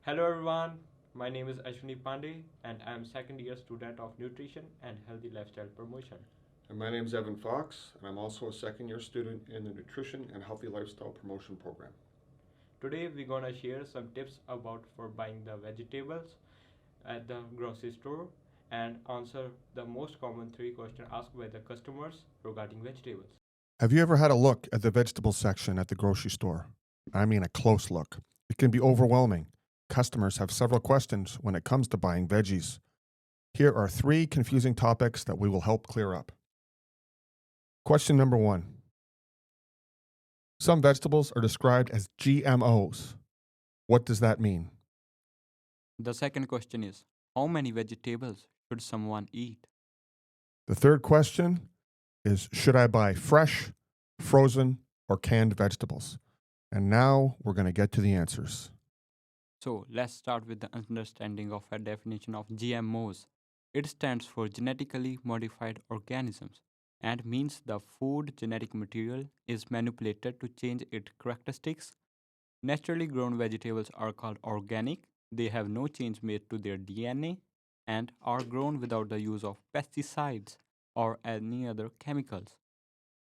Hello everyone, my name is Ashwini Pandey and I am second year student of Nutrition and Healthy Lifestyle Promotion. And my name is Evan Fox, and I'm also a second year student in the Nutrition and Healthy Lifestyle Promotion Program. Today we're gonna share some tips about for buying the vegetables at the grocery store and answer the most common three questions asked by the customers regarding vegetables. Have you ever had a look at the vegetable section at the grocery store? I mean, a close look. It can be overwhelming. Customers have several questions when it comes to buying veggies. Here are three confusing topics that we will help clear up. Question number one. Some vegetables are described as GMOs. What does that mean? The second question is, how many vegetables should someone eat? The third question is, should I buy fresh, frozen, or canned vegetables? And now we're going to get to the answers. So let's start with the understanding of a definition of GMOs. It stands for genetically modified organisms and means the food genetic material is manipulated to change its characteristics. Naturally grown vegetables are called organic. They have no change made to their DNA and are grown without the use of pesticides or any other chemicals.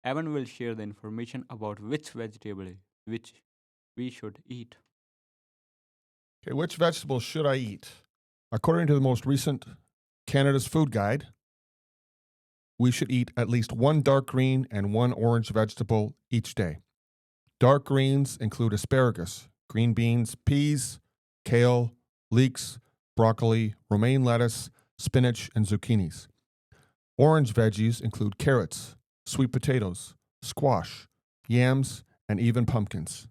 Evan will share the information about which vegetable which we should eat. Okay, which vegetables should I eat? According to the most recent Canada's Food Guide, we should eat at least one dark green and one orange vegetable each day. Dark greens include asparagus, green beans, peas, kale, leeks, broccoli, romaine lettuce, spinach, and zucchinis. Orange veggies include carrots, sweet potatoes, squash, yams, and even pumpkins.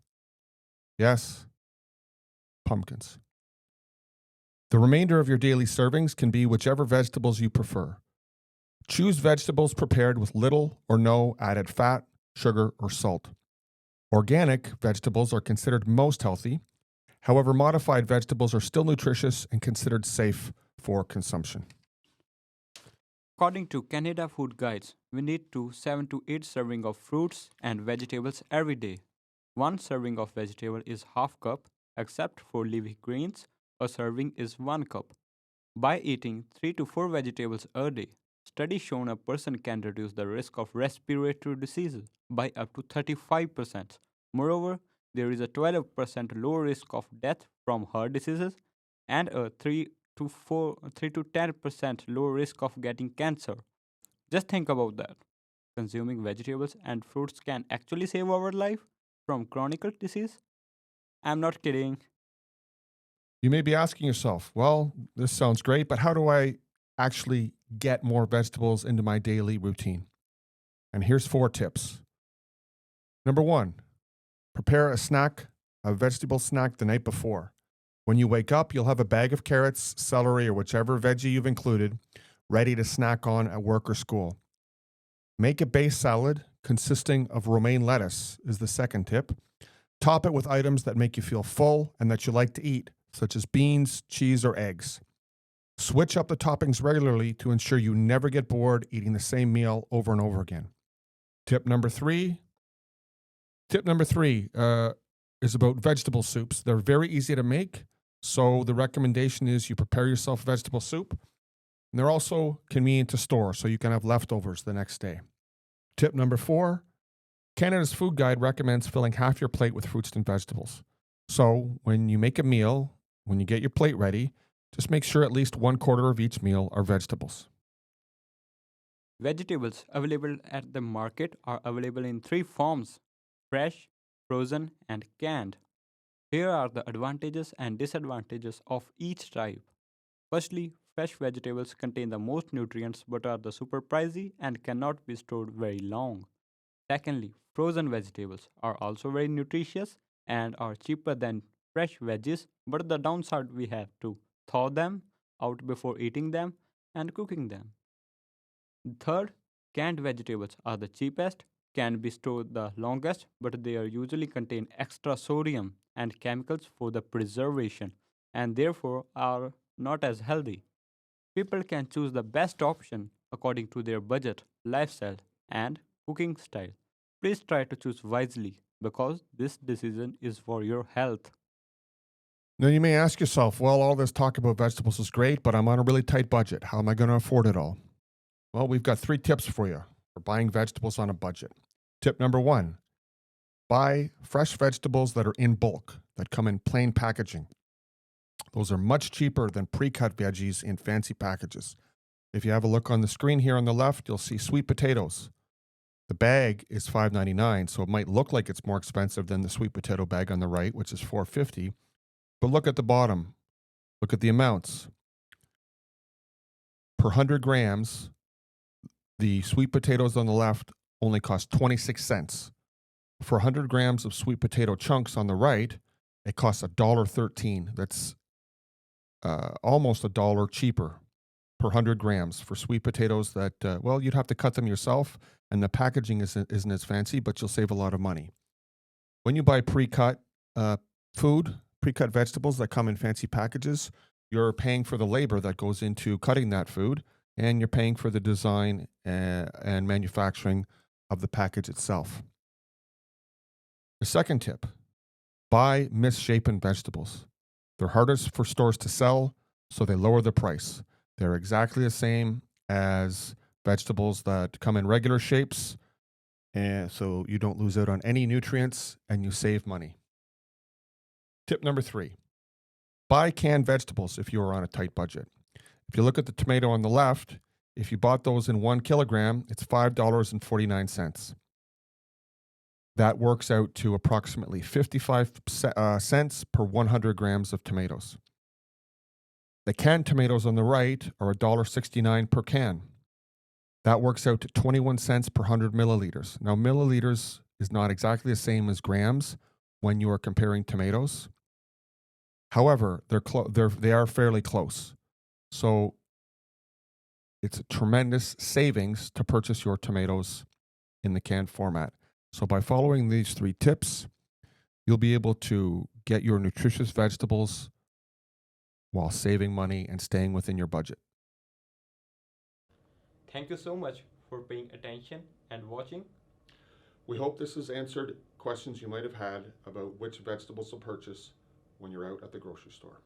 Yes, pumpkins. The remainder of your daily servings can be whichever vegetables you prefer. Choose vegetables prepared with little or no added fat, sugar, or salt. Organic vegetables are considered most healthy. However, modified vegetables are still nutritious and considered safe for consumption. According to Canada Food Guides, we need 7 to 8 serving of fruits and vegetables every day. One serving of vegetable is half cup, except for leafy greens, a serving is 1 cup. By eating 3 to 4 vegetables a day, studies shown a person can reduce the risk of respiratory diseases by up to 35%. Moreover, there is a 12% lower risk of death from heart diseases and a 3 to 10% lower risk of getting cancer. Just think about that. Consuming vegetables and fruits can actually save our life from chronic disease. I'm not kidding. You may be asking yourself, well, this sounds great, but how do I actually get more vegetables into my daily routine? And here's 4 tips. Number 1, prepare a vegetable snack the night before. When you wake up, you'll have a bag of carrots, celery, or whichever veggie you've included ready to snack on at work or school. Make a base salad consisting of romaine lettuce is the second tip. Top it with items that make you feel full and that you like to eat, such as beans, cheese, or eggs. Switch up the toppings regularly to ensure you never get bored eating the same meal over and over again. Tip number three is about vegetable soups. They're very easy to make, so the recommendation is you prepare yourself vegetable soup. And they're also convenient to store, so you can have leftovers the next day. Tip number 4, Canada's Food Guide recommends filling half your plate with fruits and vegetables. So when you make a meal, when you get your plate ready, just make sure at least 1/4 of each meal are vegetables. Vegetables available at the market are available in 3 forms: fresh, frozen, and canned. Here are the advantages and disadvantages of each type. Firstly, fresh vegetables contain the most nutrients but are the super pricey and cannot be stored very long. Secondly, frozen vegetables are also very nutritious and are cheaper than fresh veggies, but the downside we have to thaw them out before eating them and cooking them. Third, canned vegetables are the cheapest, can be stored the longest, but they are usually contain extra sodium and chemicals for the preservation and therefore are not as healthy. People can choose the best option according to their budget, lifestyle, and cooking style. Please try to choose wisely because this decision is for your health. Now, you may ask yourself, well, all this talk about vegetables is great, but I'm on a really tight budget. How am I going to afford it all? Well, we've got 3 tips for you for buying vegetables on a budget. Tip number 1, buy fresh vegetables that are in bulk, that come in plain packaging. Those are much cheaper than pre-cut veggies in fancy packages. If you have a look on the screen here on the left, you'll see sweet potatoes. The bag is $5.99, so it might look like it's more expensive than the sweet potato bag on the right, which is $4.50. But look at the bottom. Look at the amounts. Per 100 grams, the sweet potatoes on the left only cost 26 cents. For 100 grams of sweet potato chunks on the right, it costs $1.13. That's almost $1 cheaper per 100 grams for sweet potatoes that, well, you'd have to cut them yourself, and the packaging isn't as fancy, but you'll save a lot of money. When you buy pre-cut food, pre-cut vegetables that come in fancy packages, you're paying for the labor that goes into cutting that food, and you're paying for the design and manufacturing of the package itself. The second tip, buy misshapen vegetables. They're hardest for stores to sell, so they lower the price. They're exactly the same as vegetables that come in regular shapes, and so you don't lose out on any nutrients and you save money. Tip number 3, buy canned vegetables if you are on a tight budget. If you look at the tomato on the left, if you bought those in 1 kilogram, it's $5.49. That works out to approximately 55 cents per 100 grams of tomatoes. The canned tomatoes on the right are $1.69 per can. That works out to 21 cents per 100 milliliters. Now, milliliters is not exactly the same as grams when you are comparing tomatoes. However, they are fairly close. So it's a tremendous savings to purchase your tomatoes in the canned format. So by following these 3 tips, you'll be able to get your nutritious vegetables while saving money and staying within your budget. Thank you so much for paying attention and watching. We hope this has answered questions you might have had about which vegetables to purchase when you're out at the grocery store.